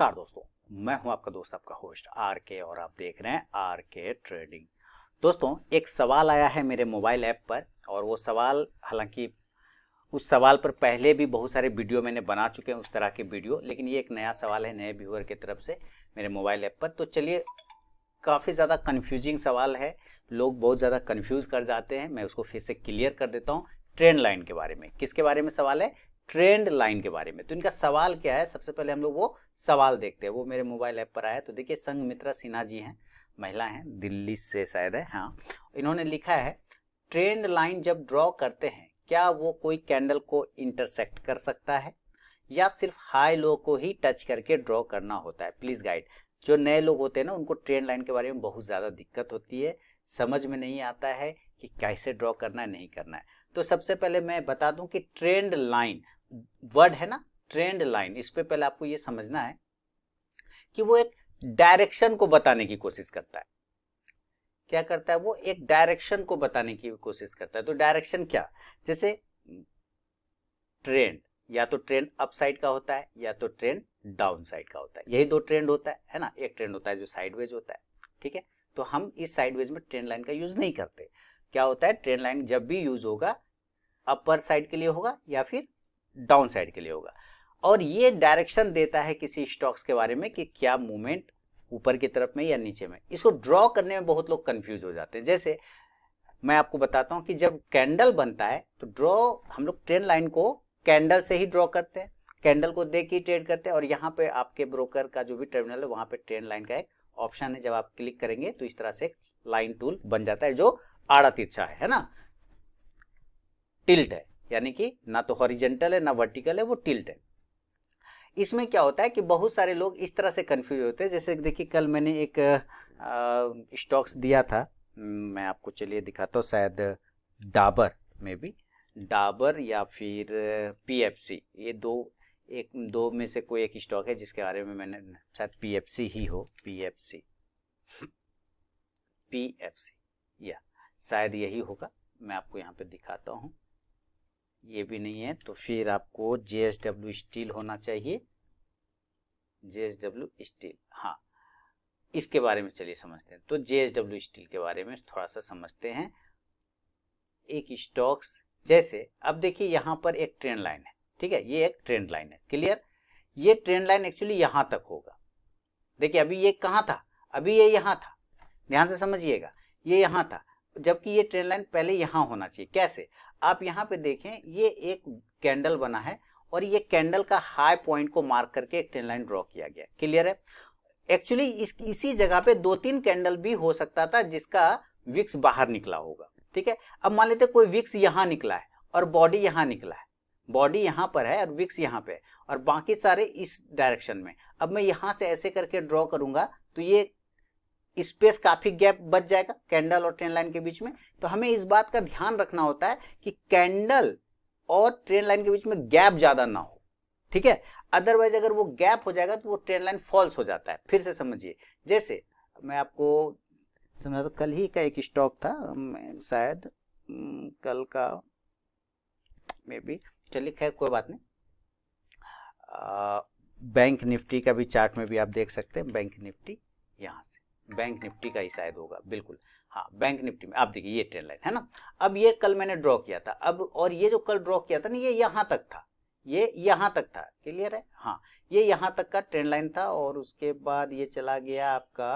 नमस्कार दोस्तों, मैं हूं आपका दोस्त, आपका होस्ट आर के, और आप देख रहे हैं आर के ट्रेडिंग। दोस्तों, एक सवाल आया है मेरे मोबाइल ऐप पर, और वो सवाल, हालांकि उस सवाल पर पहले भी बहुत सारे वीडियो मैंने बना चुके हैं, उस तरह के वीडियो, लेकिन ये एक नया सवाल है नए व्यूअर की तरफ से मेरे मोबाइल ऐप पर। तो चलिए, काफ़ी ज़्यादा कन्फ्यूजिंग सवाल है, लोग बहुत ज़्यादा कन्फ्यूज़ कर जाते हैं, मैं उसको फिर से क्लियर कर देता हूँ। ट्रेंड लाइन के बारे में, किसके बारे में सवाल है? ट्रेंड लाइन के बारे में। तो इनका सवाल क्या है, सबसे पहले हम लोग वो सवाल देखते हैं। वो मेरे मोबाइल ऐप पर आया, तो देखिए, संघमित्रा सिन्हा जी हैं, महिला हैं, दिल्ली से शायद है, हाँ। इन्होंने लिखा है, ट्रेंड लाइन जब ड्रॉ करते हैं, क्या वो कोई कैंडल को इंटरसेक्ट कर सकता है या सिर्फ हाई लो को ही टच करके ड्रॉ करना होता है? Please guide. जो नए लोग होते हैं ना, उनको ट्रेंड लाइन के बारे में बहुत ज़्यादा दिक्कत होती है, समझ में नहीं आता है कि कैसे ड्रॉ करना है, नहीं करना है। तो सबसे पहले मैं बता दूं कि ट्रेंड लाइन वर्ड है ना, ट्रेंड लाइन, इस पे पहले आपको ये समझना है कि वो एक डायरेक्शन को बताने की कोशिश करता है। क्या करता है? वो एक डायरेक्शन को बताने की कोशिश करता है। तो डायरेक्शन क्या? जैसे ट्रेंड, या तो ट्रेंड अप साइड का होता है या तो ट्रेंड डाउन साइड का होता है। यही दो ट्रेंड होता है ना। एक ट्रेंड होता है जो साइडवेज होता है, ठीक है। तो हम इस साइडवेज में ट्रेंड लाइन का यूज नहीं करते। क्या होता है? ट्रेंड लाइन जब भी यूज होगा, अपर साइड के लिए होगा या फिर डाउन साइड के लिए होगा, और ये डायरेक्शन देता है किसी स्टॉक्स के बारे में कि क्या मूवमेंट ऊपर की तरफ में या नीचे में। इसको ड्रॉ करने में बहुत लोग कंफ्यूज हो जाते हैं। जैसे मैं आपको बताता हूं कि जब कैंडल बनता है तो ड्रॉ हम लोग ट्रेंड लाइन को कैंडल से ही ड्रॉ करते हैं, कैंडल को देख ही ट्रेड करते हैं। और यहाँ पे आपके ब्रोकर का जो भी टर्मिनल है, वहां पे ट्रेंड लाइन का एक ऑप्शन है, जब आप क्लिक करेंगे तो इस तरह से एक लाइन टूल बन जाता है जो आड़ा तिरछा है ना, टिल्ट है, यानी कि ना तो हॉरिजेंटल है ना वर्टिकल है, वो टिल्ट है। इसमें क्या होता है कि बहुत सारे लोग इस तरह से कंफ्यूज होते हैं। जैसे देखिए, कल मैंने एक स्टॉक्स दिया था, मैं आपको चलिए दिखाता हूँ, शायद डाबर में भी, डाबर या फिर पीएफसी, ये दो में से कोई एक स्टॉक है जिसके बारे में मैंने, शायद पीएफसी ही हो, पीएफसी या शायद यही होगा। मैं आपको यहाँ पे दिखाता हूँ, ये भी नहीं है तो फिर आपको जेएसडब्ल्यू स्टील होना चाहिए, जेएसडब्ल्यू स्टील, हाँ। इसके बारे में चलिए समझते हैं। तो जेएसडब्ल्यू स्टील के बारे में थोड़ा सा समझते हैं। एक स्टॉक्स, जैसे अब देखिए यहाँ पर एक ट्रेंड लाइन है, ठीक है, ये एक ट्रेंड लाइन है, क्लियर। ये ट्रेंड लाइन एक्चुअली यहाँ तक होगा। देखिए, अभी ये कहाँ था? अभी ये यहाँ था, ध्यान से समझिएगा, ये यहाँ था, जबकि ये ट्रेंड लाइन पहले यहाँ होना चाहिए। कैसे? आप यहाँ पे देखें, ये एक कैंडल बना है और ये कैंडल का हाई पॉइंट को मार्क करके एक ट्रेंड लाइन ड्रॉ किया गया, क्लियर है। एक्चुअली इसी जगह पे 2-3 कैंडल भी हो सकता था जिसका विक्स बाहर निकला होगा, ठीक है। अब मान लेते कोई विक्स यहाँ निकला है और बॉडी यहाँ निकला है, बॉडी यहाँ पर है और विक्स यहाँ पे है, और बाकी सारे इस डायरेक्शन में। अब मैं यहाँ से ऐसे करके ड्रॉ करूंगा तो ये स्पेस, काफी गैप बच जाएगा कैंडल और ट्रेंड लाइन के बीच में। तो हमें इस बात का ध्यान रखना होता है कि कैंडल और ट्रेंड लाइन के बीच में गैप ज्यादा ना हो, ठीक है। अदरवाइज अगर वो गैप हो जाएगा तो वो ट्रेंड लाइन फॉल्स हो जाता है। फिर से समझिए, जैसे मैं आपको समझा, तो कल ही का एक स्टॉक था, शायद कल का मे बी, चलिए खैर कोई बात नहीं। बैंक निफ्टी का भी चार्ट में भी आप देख सकते हैं, बैंक निफ्टी, यहाँ से बैंक निफ्टी का ही शायद होगा, बिल्कुल हाँ, बैंक निफ्टी में आप देखिए ये ट्रेंड लाइन है ना। अब ये कल मैंने ड्रॉ किया था, अब और ये जो कल ड्रॉ किया था ना, ये यहाँ तक था, ये यहाँ तक था, क्लियर है, हाँ। ये यहाँ तक का ट्रेंड लाइन था, और उसके बाद ये चला गया आपका,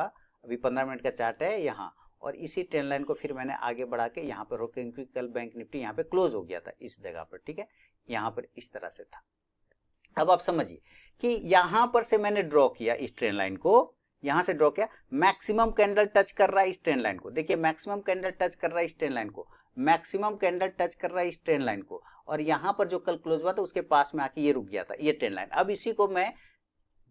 अभी 15 मिनट का चार्ट है यहाँ, और इसी ट्रेंड लाइन को फिर मैंने आगे बढ़ा के यहाँ पर रोके, क्योंकि कल बैंक निफ्टी यहाँ पे क्लोज हो गया था इस जगह पर, ठीक है, यहाँ पर इस तरह से था। अब आप समझिए कि यहाँ पर से मैंने ड्रॉ किया इस ट्रेंड लाइन को, यहां से ड्रॉ किया, मैक्सिमम कैंडल टच कर रहा है इस ट्रेंड लाइन को, देखिए मैक्सिमम कैंडल टच कर रहा है इस ट्रेंड लाइन को, मैक्सिमम कैंडल टच कर रहा है इस ट्रेंड लाइन को, और यहां पर जो कल क्लोज हुआ था उसके पास में आके ये रुक गया था, ये ट्रेंड लाइन। अब इसी को मैं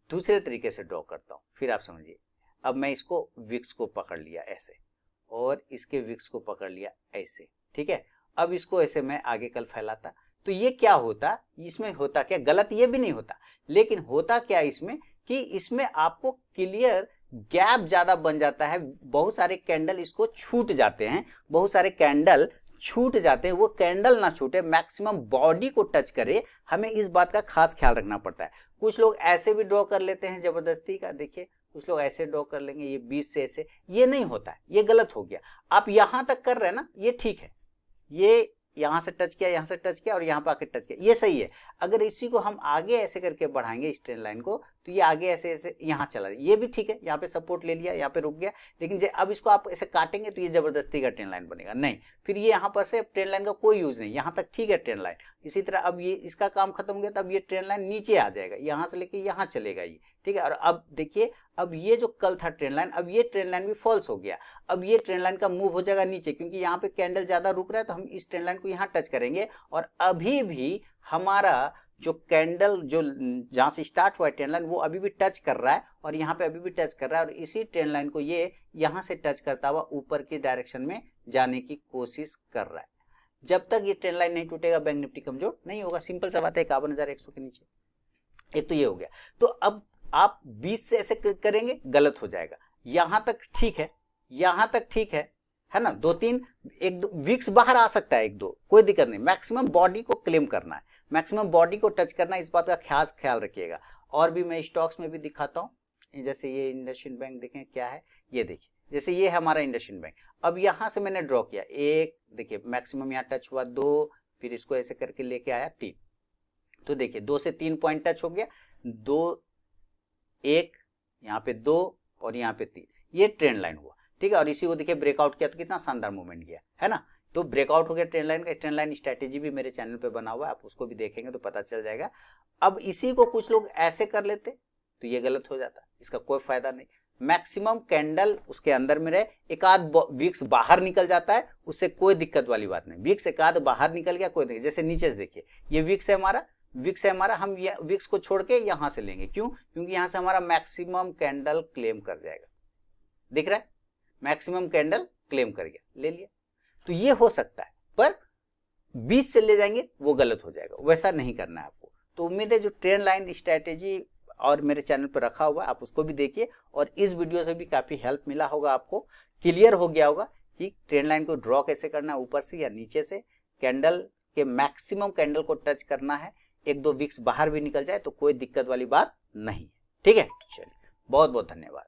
दूसरे तरीके से ड्रॉ करता हूं, फिर आप समझिए। अब मैं इसको विक्स को पकड़ लिया ऐसे, और इसके विक्स को पकड़ लिया ऐसे, ठीक है। अब इसको ऐसे मैं आगे कल फैलाता, तो ये क्या होता, इसमें होता क्या, गलत ये भी नहीं होता, लेकिन होता क्या इसमें कि इसमें आपको क्लियर गैप ज्यादा बन जाता है, बहुत सारे कैंडल इसको छूट जाते हैं, बहुत सारे कैंडल छूट जाते हैं वो कैंडल ना छूटे, मैक्सिमम बॉडी को टच करे, हमें इस बात का खास ख्याल रखना पड़ता है। कुछ लोग ऐसे भी ड्रॉ कर लेते हैं जबरदस्ती का, देखिए कुछ लोग ऐसे ड्रॉ कर लेंगे, ये 20 से ऐसे, ये नहीं होता है, ये गलत हो गया। आप यहां तक कर रहे हैं ना, ये ठीक है, ये यहां से टच किया, यहां से टच किया और यहां पर आके टच किया, ये सही है। अगर इसी को हम आगे ऐसे करके बढ़ाएंगे स्ट्रेट लाइन को, तो ये आगे ऐसे ऐसे यहां चला जाए, ये भी ठीक है, यहाँ पे सपोर्ट ले लिया, यहाँ पे रुक गया। लेकिन अब इसको आप ऐसे काटेंगे तो ये जबरदस्ती का ट्रेन लाइन बनेगा, नहीं, फिर ये यहाँ पर से ट्रेन लाइन का कोई यूज नहीं, यहाँ तक ठीक है ट्रेन लाइन। इसी तरह अब ये इसका काम खत्म हो गया, तब ये ट्रेन लाइन नीचे आ जाएगा, यहाँ से लेके यहाँ चलेगा ये, ठीक है। और अब देखिए, अब ये जो कल था ट्रेन लाइन, अब ये ट्रेन लाइन भी फॉल्स हो गया। अब ये ट्रेन लाइन का मूव हो जाएगा नीचे, क्योंकि यहाँ पे कैंडल ज्यादा रुक रहा है, तो हम इस ट्रेन लाइन को यहाँ टच करेंगे। और अभी भी हमारा जो कैंडल जो जहां से स्टार्ट हुआ है ट्रेन लाइन, वो अभी भी टच कर रहा है और यहाँ पे अभी भी टच कर रहा है, और इसी ट्रेन लाइन को ये यहाँ से टच करता हुआ ऊपर की डायरेक्शन में जाने की कोशिश कर रहा है। जब तक ये ट्रेन लाइन नहीं टूटेगा, बैंक निफ्टी कमजोर नहीं होगा। सिंपल सा बात है, 51,100 के नीचे। एक तो ये हो गया। तो अब आप 20 से ऐसे करेंगे, गलत हो जाएगा। यहां तक ठीक है, यहां तक ठीक है ना, 2-3 1-2 वीक्स बाहर आ सकता है, 1-2 कोई दिक्कत नहीं। मैक्सिमम बॉडी को क्लेम करना है, मैक्सिमम बॉडी को टच करना है, इस बात का खास ख्याल रखिएगा। और भी मैं स्टॉक्स में भी दिखाता हूँ, जैसे ये इंडसइंड बैंक देखें क्या है, ये देखिए, जैसे ये है हमारा इंडसइंड बैंक। अब यहां से मैंने ड्रॉ किया, एक देखिए मैक्सिमम यहाँ टच हुआ, 2, फिर इसको ऐसे करके लेके आया 3, तो देखिए 2 से 3 पॉइंट टच हो गया, 2 1 यहाँ पे 2 और यहाँ पे 3, ये ट्रेंड लाइन हुआ, ठीक है। और इसी को देखिए ब्रेकआउट किया तो कितना शानदार मूवमेंट किया है ना। तो ब्रेकआउट हो गया ट्रेंड लाइन का। ट्रेंड लाइन स्ट्रेटेजी भी मेरे चैनल पे बना हुआ है, आप उसको भी देखेंगे तो पता चल जाएगा। अब इसी को कुछ लोग ऐसे कर लेते तो ये गलत हो जाता, इसका कोई फायदा नहीं। मैक्सिमम कैंडल उसके अंदर में रहे, एक आध वीक्स बाहर निकल जाता है, उससे कोई दिक्कत वाली बात नहीं। वीक्स एक आध बाहर निकल गया, कोई नहीं। जैसे नीचे से देखिए, ये वीक्स है हमारा, हम वीक्स को छोड़ के यहां से लेंगे, क्यों? क्योंकि यहां से हमारा मैक्सिमम कैंडल क्लेम कर जाएगा, दिख रहा है, मैक्सिमम कैंडल क्लेम कर गया, ले लिया। तो ये हो सकता है, पर 20 से ले जाएंगे वो गलत हो जाएगा, वैसा नहीं करना है आपको। तो उम्मीद है जो ट्रेंड लाइन स्ट्रेटेजी और मेरे चैनल पर रखा हुआ है, आप उसको भी देखिए, और इस वीडियो से भी काफी हेल्प मिला होगा, आपको क्लियर हो गया होगा कि ट्रेंड लाइन को ड्रॉ कैसे करना है, ऊपर से या नीचे से। कैंडल के मैक्सिमम कैंडल को टच करना है, 1-2 वीक्स बाहर भी निकल जाए तो कोई दिक्कत वाली बात नहीं है, ठीक है। चलिए, बहुत बहुत धन्यवाद।